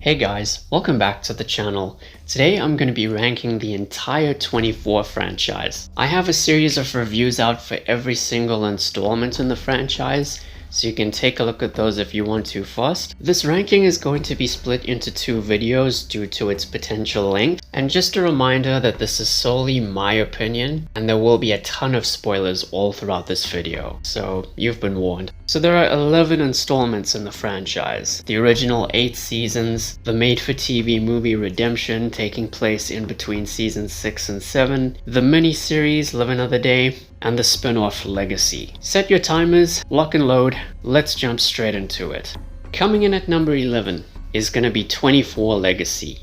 Hey guys, welcome back to the channel. Today I'm going to be ranking the entire 24 franchise. I have a series of reviews out for every single installment in the franchise, so you can take a look at those if you want to first. This ranking is going to be split into two videos due to its potential length, and just a reminder that this is solely my opinion and there will be a ton of spoilers all throughout this video, so you've been warned. So there are 11 installments in the franchise. The original 8 seasons, the made-for-TV movie Redemption taking place in between seasons 6 and 7, the mini-series Live Another Day, and the spin-off Legacy. Set your timers, lock and load, let's jump straight into it. Coming in at number 11 is gonna be 24 Legacy.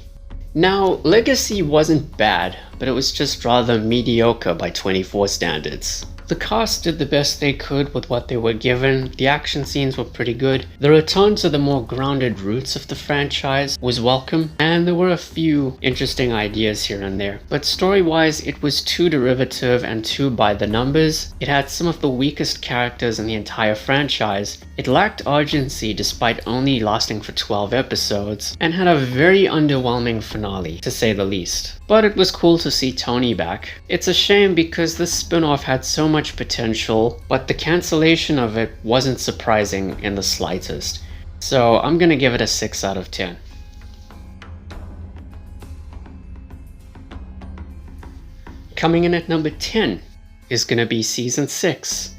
Now, Legacy wasn't bad, but it was just rather mediocre by 24 standards. The cast did the best they could with what they were given, the action scenes were pretty good, the return to the more grounded roots of the franchise was welcome, and there were a few interesting ideas here and there. But story-wise, it was too derivative and too by the numbers. It had some of the weakest characters in the entire franchise, it lacked urgency despite only lasting for 12 episodes, and had a very underwhelming finale, to say the least. But it was cool to see Tony back. It's a shame because this spin-off had so much potential, but the cancellation of it wasn't surprising in the slightest. So I'm gonna give it a 6 out of 10. Coming in at number 10 is gonna be season 6.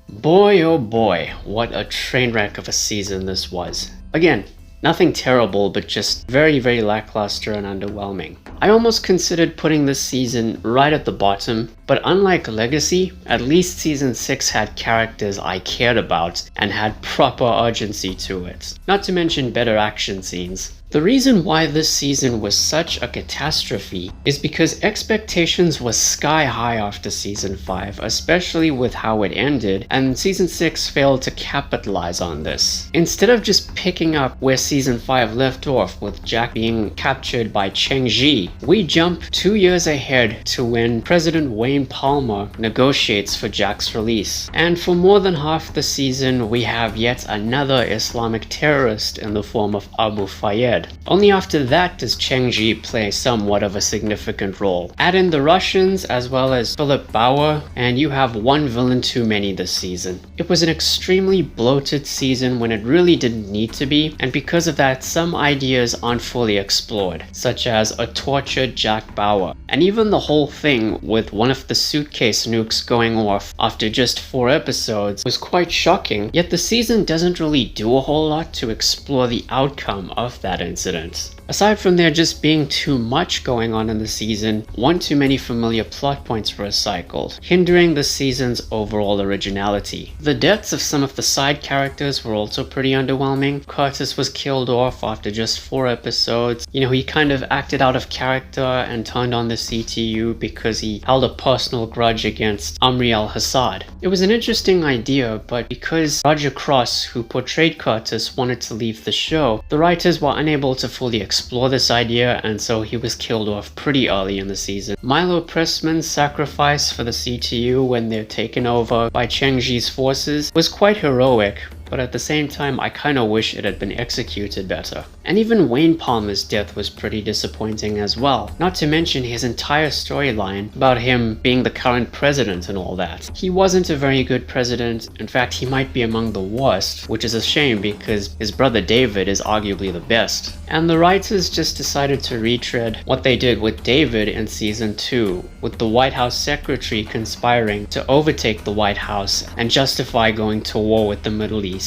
Boy oh boy, what a train wreck of a season this was. Again, nothing terrible, but just very lackluster and underwhelming. I almost considered putting this season right at the bottom, but unlike Legacy, at least season 6 had characters I cared about and had proper urgency to it. Not to mention better action scenes. The reason why this season was such a catastrophe is because expectations were sky high after season 5, especially with how it ended, and season 6 failed to capitalize on this. Instead of just picking up where season 5 left off with Jack being captured by Cheng-Ji, we jump 2 years ahead to when President Wayne Palmer negotiates for Jack's release. And for more than half the season, we have yet another Islamic terrorist in the form of Abu Fayed. Only after that does Cheng-Ji play somewhat of a significant role. Add in the Russians as well as Philip Bauer, and you have one villain too many this season. It was an extremely bloated season when it really didn't need to be, and because of that, some ideas aren't fully explored, such as a tortured Jack Bauer. And even the whole thing with one of the suitcase nukes going off after just 4 episodes was quite shocking, yet the season doesn't really do a whole lot to explore the outcome of that incident. Aside from there just being too much going on in the season, one too many familiar plot points were recycled, hindering the season's overall originality. The deaths of some of the side characters were also pretty underwhelming. Curtis was killed off after just 4 episodes. You know, he kind of acted out of character and turned on the CTU because he held a personal grudge against Amri al-Hassad. It was an interesting idea, but because Roger Cross, who portrayed Curtis, wanted to leave the show, the writers were unable to fully explore this idea, and so he was killed off pretty early in the season. Milo Pressman's sacrifice for the CTU when they're taken over by Cheng-Ji's forces was quite heroic, but at the same time I kinda wish it had been executed better. And even Wayne Palmer's death was pretty disappointing as well, not to mention his entire storyline about him being the current president and all that. He wasn't a very good president, in fact he might be among the worst, which is a shame because his brother David is arguably the best. And the writers just decided to retread what they did with David in season 2, with the White House secretary conspiring to overtake the White House and justify going to war with the Middle East.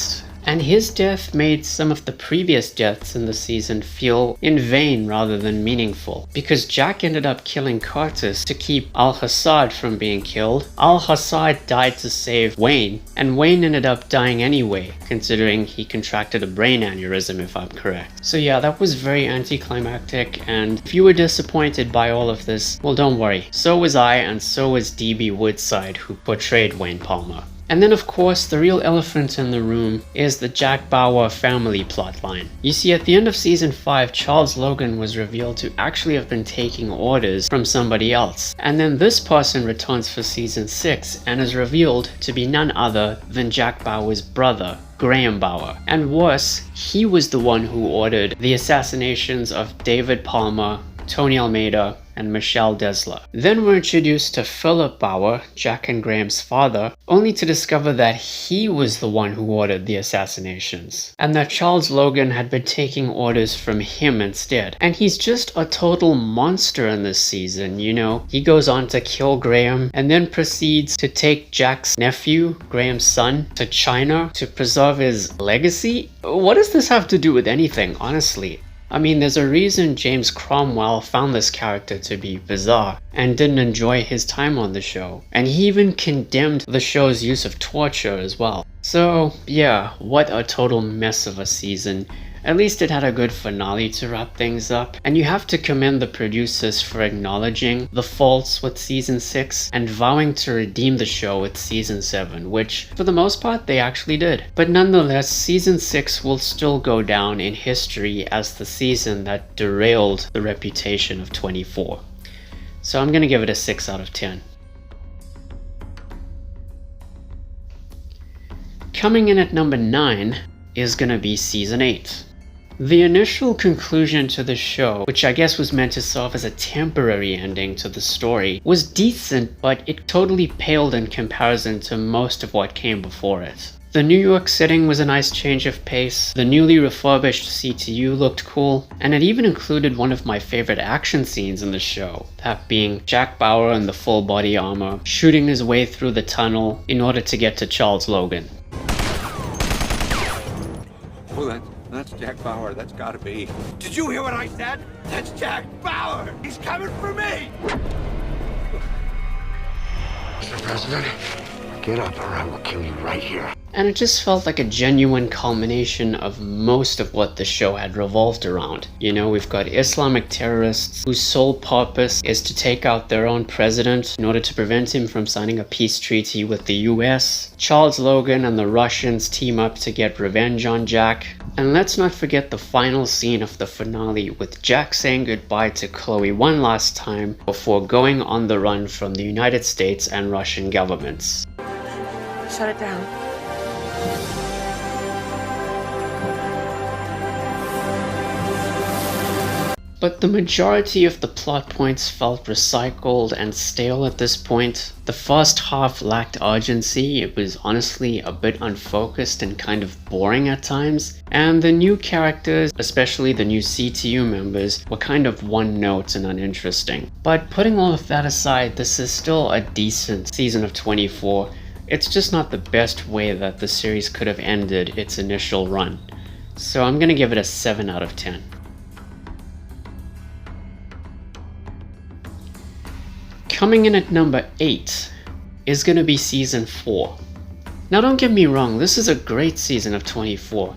And his death made some of the previous deaths in the season feel in vain rather than meaningful, because Jack ended up killing Curtis to keep al-Hassad from being killed. Al-Hassad died to save Wayne, and Wayne ended up dying anyway, considering he contracted a brain aneurysm if I'm correct. So yeah, that was very anticlimactic, and if you were disappointed by all of this, well don't worry, so was I, and so was D.B. Woodside, who portrayed Wayne Palmer. And then of course, the real elephant in the room is the Jack Bauer family plotline. You see, at the end of season 5, Charles Logan was revealed to actually have been taking orders from somebody else. And then this person returns for season 6 and is revealed to be none other than Jack Bauer's brother, Graham Bauer. And worse, he was the one who ordered the assassinations of David Palmer, Tony Almeida, and Michelle Desler. Then we're introduced to Philip Bauer, Jack and Graham's father, only to discover that he was the one who ordered the assassinations, and that Charles Logan had been taking orders from him instead. And he's just a total monster in this season, you know. He goes on to kill Graham, and then proceeds to take Jack's nephew, Graham's son, to China to preserve his legacy? What does this have to do with anything, honestly? I mean, there's a reason James Cromwell found this character to be bizarre and didn't enjoy his time on the show. And he even condemned the show's use of torture as well. So yeah, what a total mess of a season. At least it had a good finale to wrap things up, and you have to commend the producers for acknowledging the faults with season 6 and vowing to redeem the show with season 7, which for the most part they actually did. But nonetheless, season 6 will still go down in history as the season that derailed the reputation of 24. So I'm gonna give it a 6 out of 10. Coming in at number 9 is gonna be season 8. The initial conclusion to the show, which I guess was meant to serve as a temporary ending to the story, was decent, but it totally paled in comparison to most of what came before it. The New York setting was a nice change of pace, the newly refurbished CTU looked cool, and it even included one of my favorite action scenes in the show, that being Jack Bauer in the full body armor, shooting his way through the tunnel in order to get to Charles Logan. Oh, that's Jack Bauer. That's gotta be. Did you hear what I said? That's Jack Bauer! He's coming for me! Mr. President, get up or I will kill you right here. And it just felt like a genuine culmination of most of what the show had revolved around. You know, we've got Islamic terrorists whose sole purpose is to take out their own president in order to prevent him from signing a peace treaty with the US. Charles Logan and the Russians team up to get revenge on Jack. And let's not forget the final scene of the finale with Jack saying goodbye to Chloe one last time before going on the run from the United States and Russian governments. Shut it down. But the majority of the plot points felt recycled and stale at this point. The first half lacked urgency, it was honestly a bit unfocused and kind of boring at times, and the new characters, especially the new CTU members, were kind of one note and uninteresting. But putting all of that aside, this is still a decent season of 24. It's just not the best way that the series could have ended its initial run. So I'm gonna give it a 7 out of 10. Coming in at number 8 is going to be season 4. Now don't get me wrong, this is a great season of 24,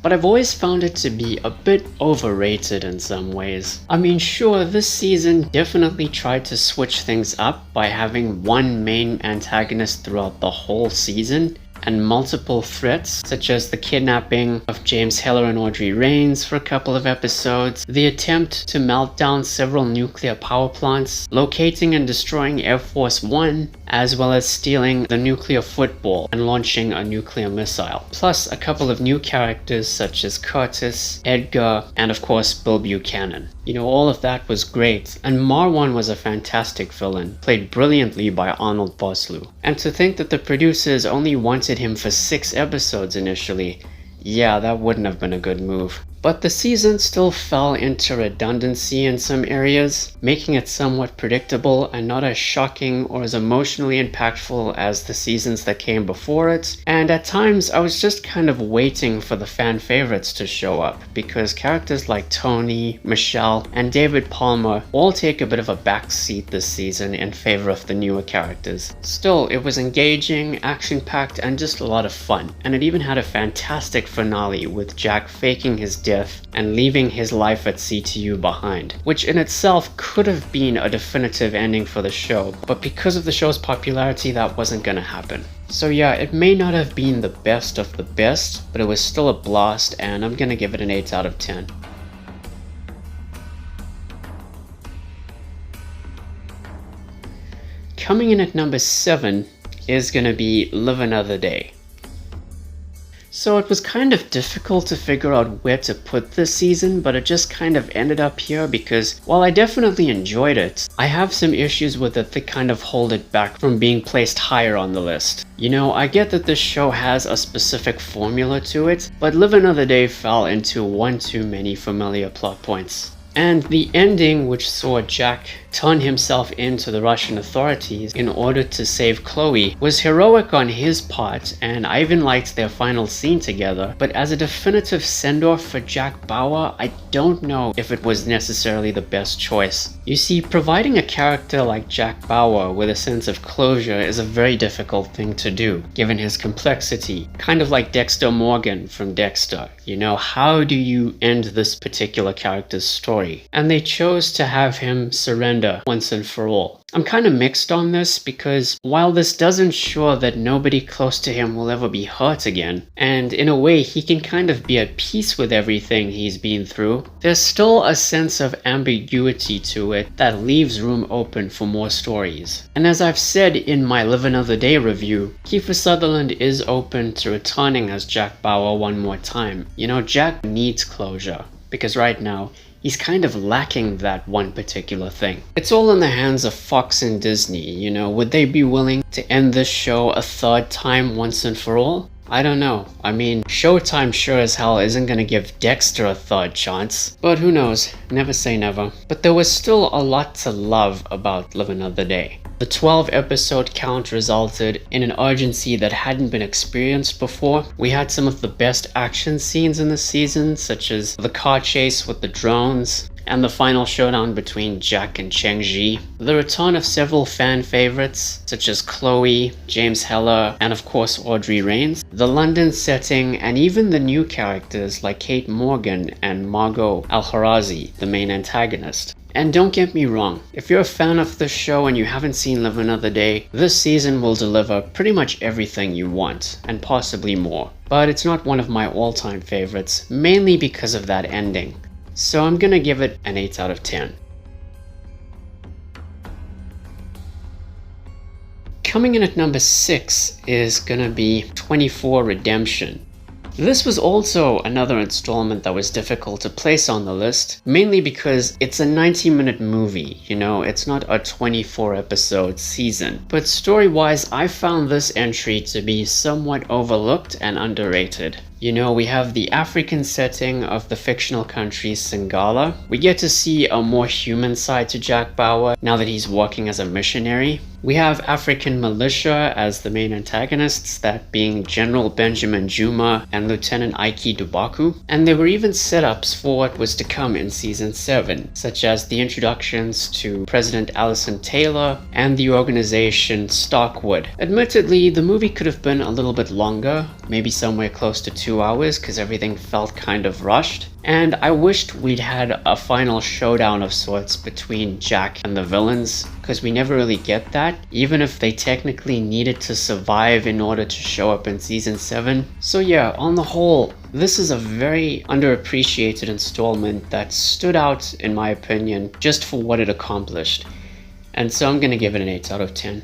but I've always found it to be a bit overrated in some ways. I mean, sure, this season definitely tried to switch things up by having one main antagonist throughout the whole season, and multiple threats, such as the kidnapping of James Heller and Audrey Raines for a couple of episodes, the attempt to melt down several nuclear power plants, locating and destroying Air Force One, as well as stealing the nuclear football and launching a nuclear missile. Plus a couple of new characters such as Curtis, Edgar, and of course Bill Buchanan. You know, all of that was great, and Marwan was a fantastic villain, played brilliantly by Arnold Vosloo. And to think that the producers only wanted him for 6 episodes initially, yeah, that wouldn't have been a good move. But the season still fell into redundancy in some areas, making it somewhat predictable and not as shocking or as emotionally impactful as the seasons that came before it. And at times I was just kind of waiting for the fan favorites to show up, because characters like Tony, Michelle, and David Palmer all take a bit of a backseat this season in favor of the newer characters. Still, it was engaging, action-packed, and just a lot of fun. And it even had a fantastic finale with Jack faking his death and leaving his life at CTU behind, which in itself could have been a definitive ending for the show, but because of the show's popularity that wasn't gonna happen. So yeah, it may not have been the best of the best, but it was still a blast, and I'm gonna give it an 8 out of 10. Coming in at number 7 is gonna be Live Another Day. So it was kind of difficult to figure out where to put this season, but it just kind of ended up here because while I definitely enjoyed it, I have some issues with it that kind of hold it back from being placed higher on the list. You know, I get that this show has a specific formula to it, but Live Another Day fell into one too many familiar plot points. And the ending, which saw Jack turn himself into the Russian authorities in order to save Chloe, was heroic on his part, and I even liked their final scene together, but as a definitive send-off for Jack Bauer, I don't know if it was necessarily the best choice. You see, providing a character like Jack Bauer with a sense of closure is a very difficult thing to do, given his complexity, kind of like Dexter Morgan from Dexter. You know, how do you end this particular character's story? And they chose to have him surrender once and for all. I'm kind of mixed on this because while this does ensure that nobody close to him will ever be hurt again, and in a way he can kind of be at peace with everything he's been through, there's still a sense of ambiguity to it that leaves room open for more stories. And as I've said in my Live Another Day review, Kiefer Sutherland is open to returning as Jack Bauer one more time. You know, Jack needs closure, because right now, he's kind of lacking that one particular thing. It's all in the hands of Fox and Disney, you know, would they be willing to end this show a third time once and for all? I don't know. I mean, Showtime sure as hell isn't gonna give Dexter a third chance. But who knows, never say never. But there was still a lot to love about Live Another Day. The 12 episode count resulted in an urgency that hadn't been experienced before. We had some of the best action scenes in the season, such as the car chase with the drones, and the final showdown between Jack and Cheng-Ji. The return of several fan favorites, such as Chloe, James Heller, and of course Audrey Raines. The London setting, and even the new characters like Kate Morgan and Margot Al-Harazi, the main antagonist. And don't get me wrong, if you're a fan of this show and you haven't seen Live Another Day, this season will deliver pretty much everything you want, and possibly more. But it's not one of my all-time favorites, mainly because of that ending. So I'm gonna give it an 8 out of 10. Coming in at number 6 is gonna be 24 Redemption. This was also another installment that was difficult to place on the list, mainly because it's a 90-minute movie, you know, it's not a 24-episode season. But story-wise, I found this entry to be somewhat overlooked and underrated. You know, we have the African setting of the fictional country Singala. We get to see a more human side to Jack Bauer now that he's working as a missionary. We have African militia as the main antagonists, that being General Benjamin Juma and Lieutenant Ike Dubaku. And there were even setups for what was to come in season 7, such as the introductions to President Allison Taylor and the organization Starkwood. Admittedly, the movie could have been a little bit longer, maybe somewhere close to 2 hours, because everything felt kind of rushed. And I wished we'd had a final showdown of sorts between Jack and the villains, because we never really get that, even if they technically needed to survive in order to show up in season 7. So yeah, on the whole, this is a very underappreciated installment that stood out, in my opinion, just for what it accomplished. And so I'm gonna give it an 8 out of 10.